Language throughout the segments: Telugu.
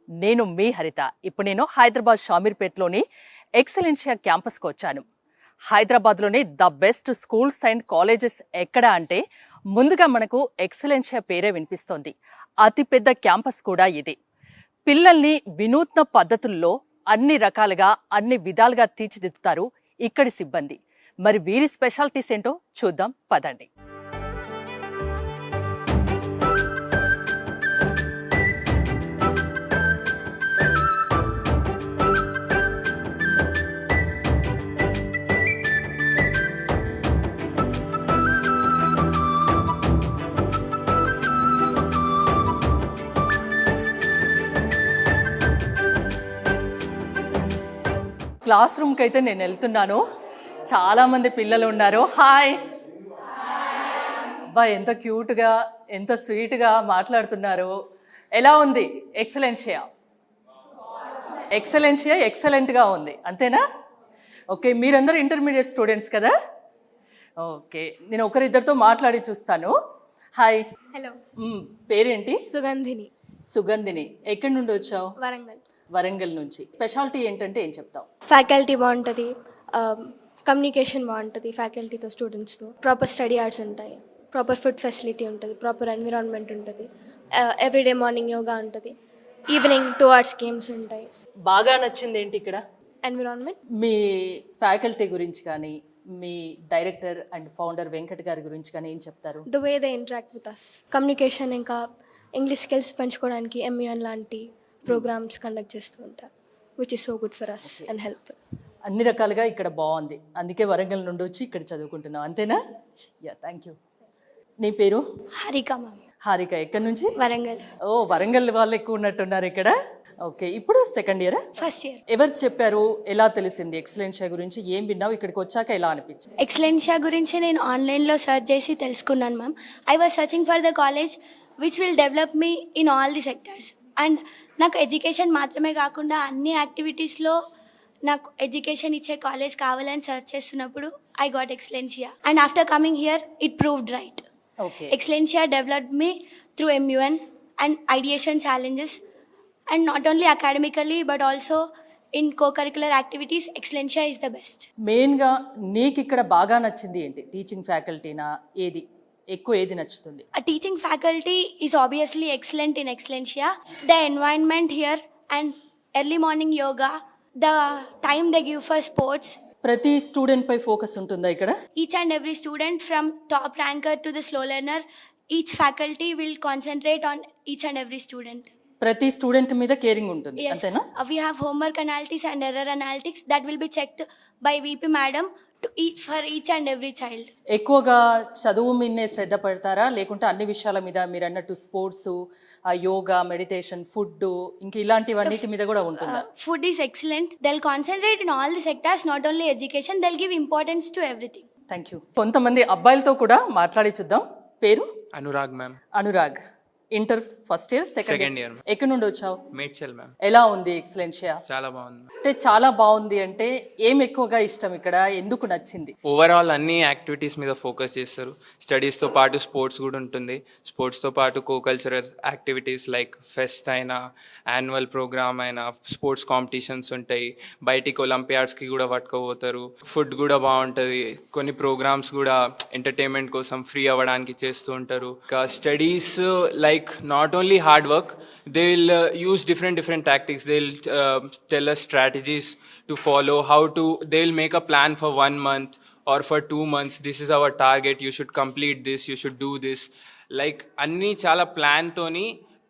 నేను మీ హరిత. ఇప్పుడు నేను హైదరాబాద్ షామీర్పేట్లోని ఎక్సలెన్షియా క్యాంపస్కి వచ్చాను. హైదరాబాద్లోని the best schools and colleges ఎక్కడ అంటే ముందుగా మనకు ఎక్సలెన్షియా పేరే వినిపిస్తోంది. అతిపెద్ద క్యాంపస్ కూడా ఇది. పిల్లల్ని వినూత్న పద్ధతుల్లో అన్ని రకాలుగా అన్ని విధాలుగా తీర్చిదిద్దుతారు ఇక్కడి సిబ్బంది. మరి వీరి స్పెషాలిటీస్ ఏంటో చూద్దాం పదండి. క్లాస్ రూమ్కి అయితే నేను వెళ్తున్నాను. చాలామంది పిల్లలు ఉన్నారు. హాయ్ బా, ఎంత క్యూట్గా ఎంత స్వీట్గా మాట్లాడుతున్నారు. ఎలా ఉంది ఎక్సలెన్షియా? ఎక్సలెన్షియా ఎక్సలెంట్గా ఉంది, అంతేనా? ఓకే, మీరందరూ ఇంటర్మీడియట్ స్టూడెంట్స్ కదా? ఓకే, నేను ఒకరిద్దరితో మాట్లాడి చూస్తాను. హాయ్. హలో. పేరేంటి? సుగంధిని. సుగంధిని. ఎక్కడి నుండి వచ్చావు? వరంగల్. వరంగల్ నుంచి. స్పెషాలిటీ ఏంటంటే ఏం చెప్తావు? ఫ్యాకల్టీ బాగుంటుంది, కమ్యూనికేషన్ బాగుంటుంది ఫ్యాకల్టీతో, స్టూడెంట్స్తో. ప్రాపర్ స్టడీ అవర్స్ ఉంటాయి, ప్రాపర్ ఫుడ్ ఫెసిలిటీ ఉంటుంది, ప్రాపర్ ఎన్విరాన్మెంట్ ఉంటుంది, ఎవ్రీడే మార్నింగ్ యోగా ఉంటుంది, ఈవినింగ్ 2 hours గేమ్స్ ఉంటాయి. బాగా నచ్చింది ఏంటి ఇక్కడ? ఎన్విరాన్మెంట్. మీ ఫ్యాకల్టీ గురించి కానీ మీ డైరెక్టర్ అండ్ ఫౌండర్ వెంకట్ గారి గురించి కానీ ఏం చెప్తారు? The way they interact with us, communication, ఇంకా ఇంగ్లీష్ స్కిల్స్ పెంచుకోవడానికి ఎంయూఎన్ లాంటి ప్రోగ్రామ్స్ కండక్ట్ చేస్తూ ఉంటారు, which is so good for us and helpful. అన్ని రకాలుగా ఇక్కడ బాగుంది, అందుకే వరంగల్ నుండి వచ్చి ఇక్కడ చదువుకుంటున్నాం, అంతేనా? Yeah, thank you. నీ పేరు? హారిక మ్యామ్. హారిక. ఎక్కడి నుంచి? వరంగల్. ఓ, వరంగల్ వాళ్ళు ఎక్కువ ఉన్నట్టున్నారు ఇక్కడ. ఓకే, ఇప్పుడు సెకండ్ ఇయర్? First year. ఎవరు చెప్పారు? ఎలా తెలిసింది ఎక్సలెన్షియా గురించి? ఏం విన్నావు? ఇక్కడికి వచ్చాక ఎలా అనిపించింది? ఎక్సలెన్షియా గురించి నేను ఆన్లైన్లో సెర్చ్ చేసి తెలుసుకున్నాను ma'am. I was searching for the college which will develop me in all the sectors. And నాకు ఎడ్యుకేషన్ మాత్రమే కాకుండా అన్ని యాక్టివిటీస్లో నాకు ఎడ్యుకేషన్ ఇచ్చే కాలేజ్ కావాలని సెర్చ్ చేస్తున్నప్పుడు I got Excellencia. And after coming here it proved right. Okay, Excellencia developed me through MUN and ideation challenges. And not only academically but also in co-curricular activities Excellencia is the best. మెయిన్గా నీకు ఇక్కడ బాగా నచ్చింది ఏంటి? టీచింగ్ ఫ్యాకల్టీనా? ఏది ఎక్కువ, ఏది నచ్చుతుంది? A teaching faculty is obviously excellent in Excellencia. The environment here and early morning yoga, the time they give for sports. ప్రతి స్టూడెంట్ పై ఫోకస్ ఉంటుందా ఇక్కడ? Each and every student from top ranker to the slow learner, each faculty will concentrate on each and every student. ప్రతి స్టూడెంట్ మీద కేరింగ్ ఉంటుంది, Yes, అంతేనా? we have homework analysis and error analytics that will be checked by VP madam for each and every child. ఎక్కువగా చదువు మీదనే శ్రద్ధ పడతారా, లేకుంటే అన్ని విషయాల మీద మీరు అన్నట్టు స్పోర్ట్స్, యోగా, మెడిటేషన్, ఫుడ్, ఇంకా ఇలాంటివన్నిటి మీద కూడా ఉంటుందా? Food is excellent. They'll concentrate in all the sectors, not only education. They'll give importance to everything. Thank you. కొంతమంది అబ్బాయిలతో కూడా మాట్లాడి చూద్దాం. పేరు? Anurag ma'am. Anurag. Inter first year, second year. ఎక్కడి నుండి వచ్చావు? మేడ్చల్ మ్యామ్. ఎలా ఉంది ఎక్సలెన్షియా? చాలా బాగుంది. అంటే చాలా బాగుంది అంటే ఏం ఎక్కువగా ఇష్టం ఇక్కడ? ఎందుకు నచ్చింది? ఓవరాల్ అన్ని యాక్టివిటీస్ మీద ఫోకస్ చేస్తారు. స్టడీస్తో పాటు స్పోర్ట్స్ కూడా ఉంటుంది. స్పోర్ట్స్తో పాటు కల్చరల్ యాక్టివిటీస్ లైక్ ఫెస్ట్ అయినా, యాన్యువల్ ప్రోగ్రామ్ అయినా, స్పోర్ట్స్ కాంపిటీషన్స్ ఉంటాయి. బయటికి ఒలింపియాడ్స్కి కూడా పట్టుకోపోతారు. ఫుడ్ కూడా బాగుంటుంది. కొన్ని ప్రోగ్రామ్స్ కూడా ఎంటర్టైన్మెంట్ కోసం ఫ్రీ అవ్వడానికి చేస్తూ ఉంటారు. ఇంకా studies like not only hard work, they'll use different tactics. They'll tell us strategies to follow, how to, they'll make a plan for 1 month or for 2 months. This is our target, you should complete this, you should do this. Like అన్ని చాలా ప్లాన్ తోని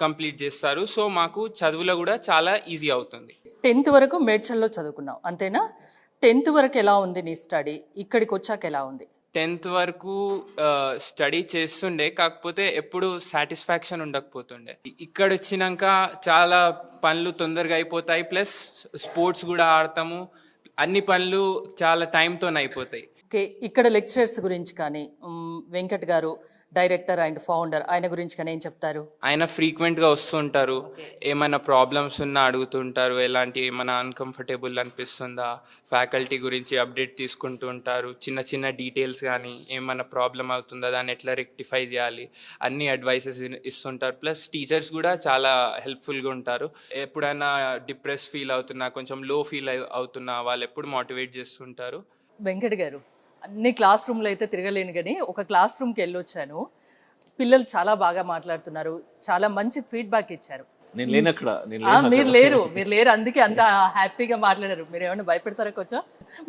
కంప్లీట్ చేస్తారు. సో మాకు చదువులో కూడా చాలా ఈజీ అవుతుంది. 10th వరకు మేడ్చల్లో చదువుకున్నావు, అంతేనా? 10th వరకు ఎలా ఉంది నీ స్టడీ? ఇక్కడికి వచ్చాక ఎలా ఉంది? 10th వరకు స్టడీ చేస్తుండే, కాకపోతే ఎప్పుడు సాటిస్ఫాక్షన్ ఉండకపోతుండే. ఇక్కడ వచ్చినాక చాలా పనులు తొందరగా అయిపోతాయి, ప్లస్ స్పోర్ట్స్ కూడా ఆడతాము. అన్ని పనులు చాలా టైంతో అయిపోతాయి. ఓకే, ఇక్కడ లెక్చరర్స్ గురించి కానీ వెంకట్ గారు డైరెక్టర్ అండ్ ఫౌండర్, ఆయన గురించి కానీ ఏం చెప్తారు? ఆయన ఫ్రీక్వెంట్గా వస్తుంటారు, ఏమైనా ప్రాబ్లమ్స్ ఉన్నా అడుగుతుంటారు, ఎలాంటి ఏమైనా అన్కంఫర్టబుల్ అనిపిస్తుందా, ఫ్యాకల్టీ గురించి అప్డేట్ తీసుకుంటూ ఉంటారు, చిన్న చిన్న డీటెయిల్స్ కానీ ఏమైనా ప్రాబ్లం అవుతుందా దాన్ని ఎట్లా రెక్టిఫై చేయాలి అన్ని అడ్వైసెస్ ఇస్తుంటారు. ప్లస్ టీచర్స్ కూడా చాలా హెల్ప్ఫుల్గా ఉంటారు. ఎప్పుడైనా డిప్రెస్ ఫీల్ అవుతున్నా, కొంచెం లో ఫీల్ అవుతున్నా వాళ్ళు ఎప్పుడు మోటివేట్ చేస్తుంటారు. వెంకట్ గారు, అన్ని క్లాస్ రూమ్లో అయితే తిరగలేను కానీ ఒక క్లాస్ రూమ్కి వెళ్ళొచ్చాను. పిల్లలు చాలా బాగా మాట్లాడుతున్నారు, చాలా మంచి ఫీడ్బ్యాక్ ఇచ్చారు. నేను లేను అక్కడ, మీరు లేరు అందుకే అంత హ్యాపీగా మాట్లాడారు. మీరు ఏమైనా భయపెడతారా? కొంచెం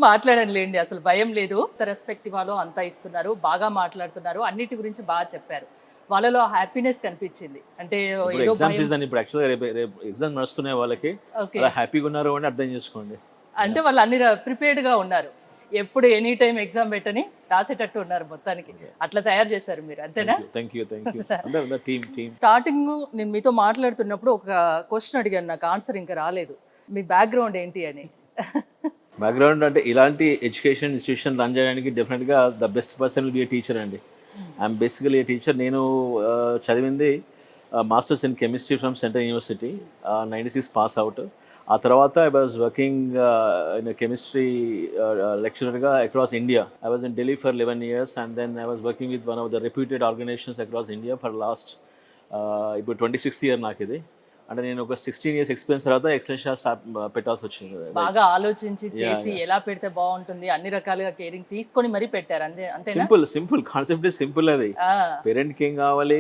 మాట్లాడండి లేండి, అసలు భయం లేదు. రెస్పెక్ట్ ఇవ్వాలో అంతా ఇస్తున్నారు, బాగా మాట్లాడుతున్నారు, అన్నిటి గురించి బాగా చెప్పారు. వాళ్ళలో హ్యాపీనెస్ కనిపించింది. అంటే ఏదో ఎగ్జామ్ సీజన్ ఇప్పుడు యాక్చువల్గా రేపు ఎగ్జామ్ నడుస్తున్నాయి వాళ్ళకి, అలా హ్యాపీగా ఉన్నారు అని అర్థం చేసుకోండి. అంటే వాళ్ళు అన్ని ప్రిపేర్డ్గా ఉన్నారు, ఎప్పుడు ఎనీ టైం ఎగ్జామ్ పెట్టని రాసేటట్టు ఉన్నారు మొత్తానికి. అట్లా తయారు చేశారు మీరు, అంతేనా? Thank you team. స్టార్టింగ్ నేను మీతో మాట్లాడుతున్నప్పుడు ఒక క్వశ్చన్ అడిగాను, నాకు ఆన్సర్ ఇంకా రాలేదు. మీ బ్యాక్గ్రౌండ్ ఏంటి అని. బ్యాక్గ్రౌండ్ అంటే ఇలాంటి ఎడ్యుకేషన్ ఇన్స్టిట్యూషన్ రన్ చేయడానికి డెఫినెట్గా the best person will be a teacher అండి. I'm basically a teacher. నేను చదివింది masters in chemistry from central university, 96 pass out. ఆ తర్వాత I was working in chemistry లెక్చరర్గా across India. I was in Delhi for 11 years and then I was working with one of the reputed organisations across India for last ఇప్పుడు 26th year నాకు ఇది. అంటే నేను ఒక 16 years ఎక్స్పీరియన్స్ తర్వాత ఎక్సలెన్షియా స్టార్ట్ పెట్టాల్సి వచ్చింది. బాగా ఆలోచించి చేసి ఎలా పెడితే బాగుంటుంది, అన్ని రకాలుగా కేరింగ్ తీసుకొని మరీ పెట్టారు, అంతే. Simple concept simple. అది పేరెంట్కి ఏం కావాలి,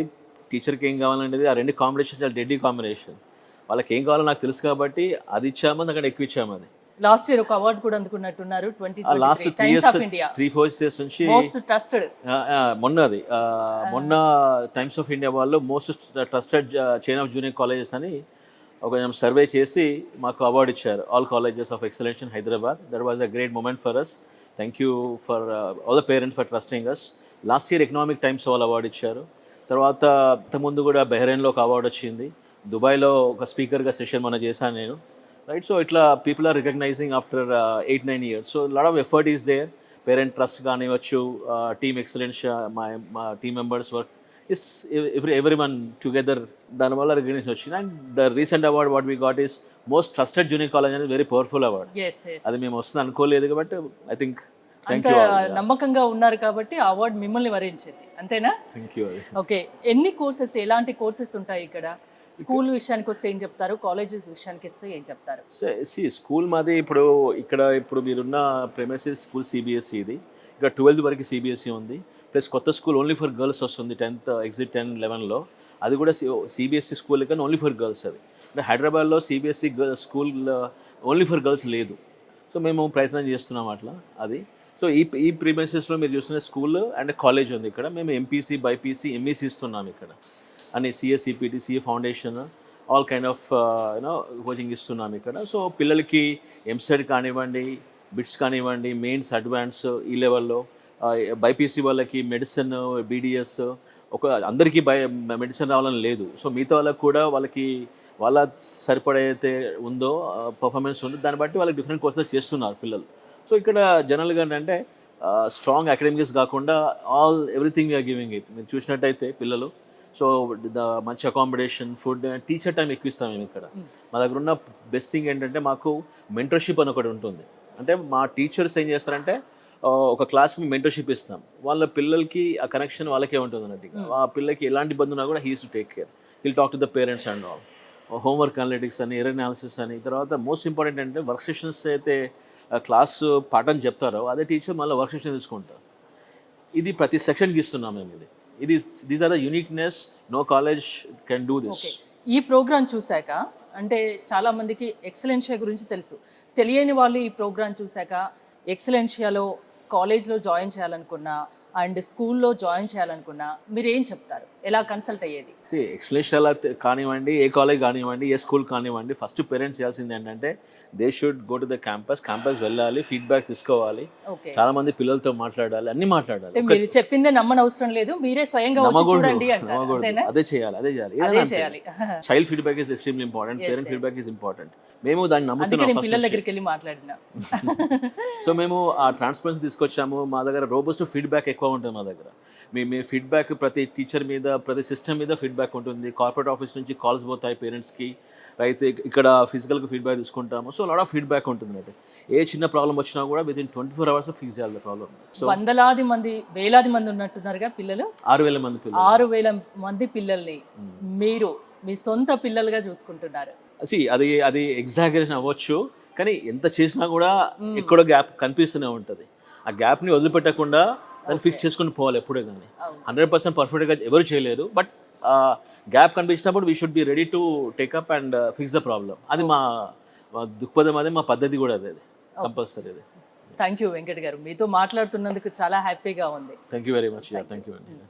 టీచర్కి ఏం కావాలనేది ఆ రెండు కాంబినేషన్ చాలా డెడ్లీ కాంబినేషన్. వాళ్ళకి ఏం కావాలో నాకు తెలుసు కాబట్టి అది ఇచ్చాము, అక్కడ ఎక్కువ ఇచ్చాము. అది లాస్ట్ ఇయర్ ఒక అవార్డు కూడా అందుకున్నట్టున్నారు. లాస్ట్ 3-4 years నుంచి మోస్ట్ ట్రస్టెడ్. మొన్న టైమ్స్ ఆఫ్ ఇండియా వాళ్ళు most trusted chain of junior colleges అని ఒక సర్వే చేసి మాకు అవార్డు ఇచ్చారు, all colleges of excellence in Hyderabad. That was a great moment for us. Thank you for all the parents for trusting us. Last year Economic Times వాళ్ళు అవార్డు ఇచ్చారు. తర్వాత ఇంతకుముందు కూడా బహ్రెయిన్లో ఒక అవార్డు వచ్చింది, దుబాయ్లో ఒక స్పీకర్గా సెషన్ మనం చేశాను నేను, రైట్. సో ఇట్లా people are recognising after 8-9 years. So lot of effort is there. Parent trust కానివ్వచ్చు, టీమ్ ఎక్సలెన్స్, మా team members work is every one together, దానివల్ల రికగ్నిషన్ వచ్చింది. And the recent award what we got is most trusted junior college అనేది వెరీ పవర్ఫుల్ అవార్డ్. అది మేము వస్తుంది అనుకోలేదు కాబట్టి ఐ థింక్ నమ్మకంగా ఉన్నారు కాబట్టి ఆ అవార్డు మిమ్మల్ని వరించింది, అంతేనా? Thank you. ఓకే, ఎన్ని కోర్సెస్, ఎలాంటి కోర్సెస్ ఉంటాయి ఇక్కడ? స్కూల్ విషయానికి వస్తే ఏం చెప్తారు, కాలేజెస్ విషయానికి వస్తే ఏం చెప్తారు? స్కూల్ మాది ఇప్పుడు మీరున్న ప్రెమిసెస్ స్కూల్ సిబిఎస్ఈ, ఇది ఇక్కడ 12th వరకు సిబిఎస్ఈ ఉంది. ప్లస్ కొత్త స్కూల్ ఓన్లీ ఫర్ గర్ల్స్ వస్తుంది 10th ఎగ్జిట్ 10-11లో, అది కూడా సిబిఎస్ఈ స్కూల్ కానీ ఓన్లీ ఫర్ గర్ల్స్. అది అంటే హైదరాబాద్లో CBSE school only for girls లేదు. సో మేము ప్రయత్నం చేస్తున్నాం అట్లా. అది సో ఈ ప్రిమైసెస్లో మీరు చూస్తున్న స్కూల్ అండ్ కాలేజ్ ఉంది ఇక్కడ. మేము ఎంపీసీ, బైపీసీ, ఎంఈసీ ఇస్తున్నాం ఇక్కడ అని, CSEPT, CA foundation, all kind of coaching ఇస్తున్నాం ఇక్కడ. సో పిల్లలకి ఎంసెట్ కానివ్వండి, బిట్స్ కానివ్వండి, మెయిన్స్, అడ్వాన్స్, ఈ లెవెల్లో, బైపీసీ వాళ్ళకి మెడిసిన్, బీడిఎస్, అందరికీ మెడిసిన్ రావాలని లేదు. సో మిగతా వాళ్ళకి కూడా వాళ్ళ సరిపడైతే ఉందో పర్ఫార్మెన్స్ ఉందో దాన్ని బట్టి వాళ్ళకి డిఫరెంట్ కోర్సెస్ చేస్తున్నారు పిల్లలు. సో ఇక్కడ జనరల్గా ఏంటంటే స్ట్రాంగ్ అకాడమిక్స్ కాకుండా ఎవ్రీథింగ్ వీఆర్ గివింగ్ ఇట్. మీరు చూసినట్టయితే పిల్లలు, సో మంచి అకామిడేషన్, ఫుడ్, టీచర్ టైం ఎక్కువ ఇస్తాం మేము ఇక్కడ. మా దగ్గర ఉన్న బెస్ట్ థింగ్ ఏంటంటే మాకు మెంటర్షిప్ అని ఒకటి ఉంటుంది. అంటే మా టీచర్స్ ఏం చేస్తారంటే ఒక క్లాస్కి మెంటర్షిప్ ఇస్తాం, వాళ్ళ పిల్లలకి ఆ కనెక్షన్ వాళ్ళకే ఉంటుంది అన్నట్టుగా. ఆ పిల్లలకి ఎలాంటి ఇబ్బంది ఉన్నా కూడా he's to take care, will talk to the parents and all. Homework analytics అని, ఎర్రర్ అనాలిసిస్ అని, తర్వాత మోస్ట్ ఇంపార్టెంట్ అంటే వర్క్ సెషన్స్ అయితే క్లాస్ పాఠం చెప్తారో అదే టీచర్ మళ్ళీ వర్క్ సెషన్ తీసుకుంటారు. ఇది ప్రతి సెక్షన్కి ఇస్తున్నాం మేము. These are the uniqueness, no college can do this. ఈ ప్రోగ్రామ్ చూశాక అంటే చాలా మందికి ఎక్సలెన్షియా గురించి తెలుసు, తెలియని వాళ్ళు ఈ ప్రోగ్రామ్ చూశాక ఎక్సలెన్షియాలో కాలేజ్లో జాయిన్ చేయాలనుకున్నా అండ్ స్కూల్లో జాయిన్ చేయాలనుకున్నా మీరు ఏం చెప్తారు, ఎలా కన్సల్ట్ అయ్యేది? ఎక్సలెన్షియాలో కానివ్వండి, ఏ కాలేజ్ కానివ్వండి, ఏ స్కూల్ కానివ్వండి, ఫస్ట్ పేరెంట్స్ చేయాల్సింది ఏంటంటే they should go to the campus వెళ్ళాలి, ఫీడ్బ్యాక్ తీసుకోవాలి, చాలా మంది పిల్లలతో మాట్లాడాలి, అన్ని మాట్లాడాలి. మీరు చెప్పిందే నమ్మని అవసరం లేదు, మీరే స్వయంగా చూడండి. అదే చేయాలి. Child feedback is extremely important, parent feedback is important. మేము దాన్ని అందుకే నమ్ముతున్నాం నేను ఫస్ట్ పిల్లల నుంచి. దగ్గరికి వెళ్ళి మాట్లాడినా. సో మేము ఆ ట్రాన్స్పరెన్సీ తీసుకొచ్చాము. మా దగ్గర రోబస్ట్ ఫీడ్బ్యాక్ ఎక్కువ ఉంటుంది మా దగ్గర. మీ ఫీడ్బ్యాక్ ప్రతి టీచర్ మీద, ప్రతి సిస్టమ్ మీద ఫీడ్బ్యాక్ ఉంటుంది. కార్పొరేట్ ఆఫీస్ నుంచి కాల్స్ పోతాయి పేరెంట్స్కి, అయితే ఇక్కడ ఫిజికల్గా ఫీడ్బ్యాక్ తీసుకుంటాము. సో లాట్ ఆఫ్ ఫీడ్బ్యాక్ ఉంటుంది అయితే ఏ చిన్న ప్రాబ్లం వచ్చినా కూడా విత్ ఇన్ 24 hours ఫిక్స్ చేయాలి ప్రాబ్లం. సో వందలాది మంది, వేలాది మంది ఉన్నట్టున్నారుగా పిల్లలు. 6,000 మంది పిల్లలు. 6,000 మంది పిల్లల్ని మీరు మీ సొంత పిల్లలుగా చూసుకుంటున్నారు. అది ఎగ్జాగరేషన్ అవ్వచ్చు, కానీ ఎంత చేసినా కూడా ఎక్కడో గ్యాప్ కనిపిస్తూనే ఉంటుంది. ఆ గ్యాప్ని వదిలిపెట్టకుండా దాన్ని ఫిక్స్ చేసుకుని పోవాలి ఎప్పుడే. కానీ 100% పర్ఫెక్ట్గా ఎవరు చేయలేరు, బట్ గ్యాప్ కనిపించినప్పుడు we should be ready to take up and fix the problem. అది మా దృక్పథం, అదే మా పద్ధతి కూడా అదే, కంపల్సరీ అది. థ్యాంక్ యూ వెంకట్ గారు, మీతో మాట్లాడుతున్నందుకు చాలా హ్యాపీగా ఉంది. Thank you very much. Thank you అండి.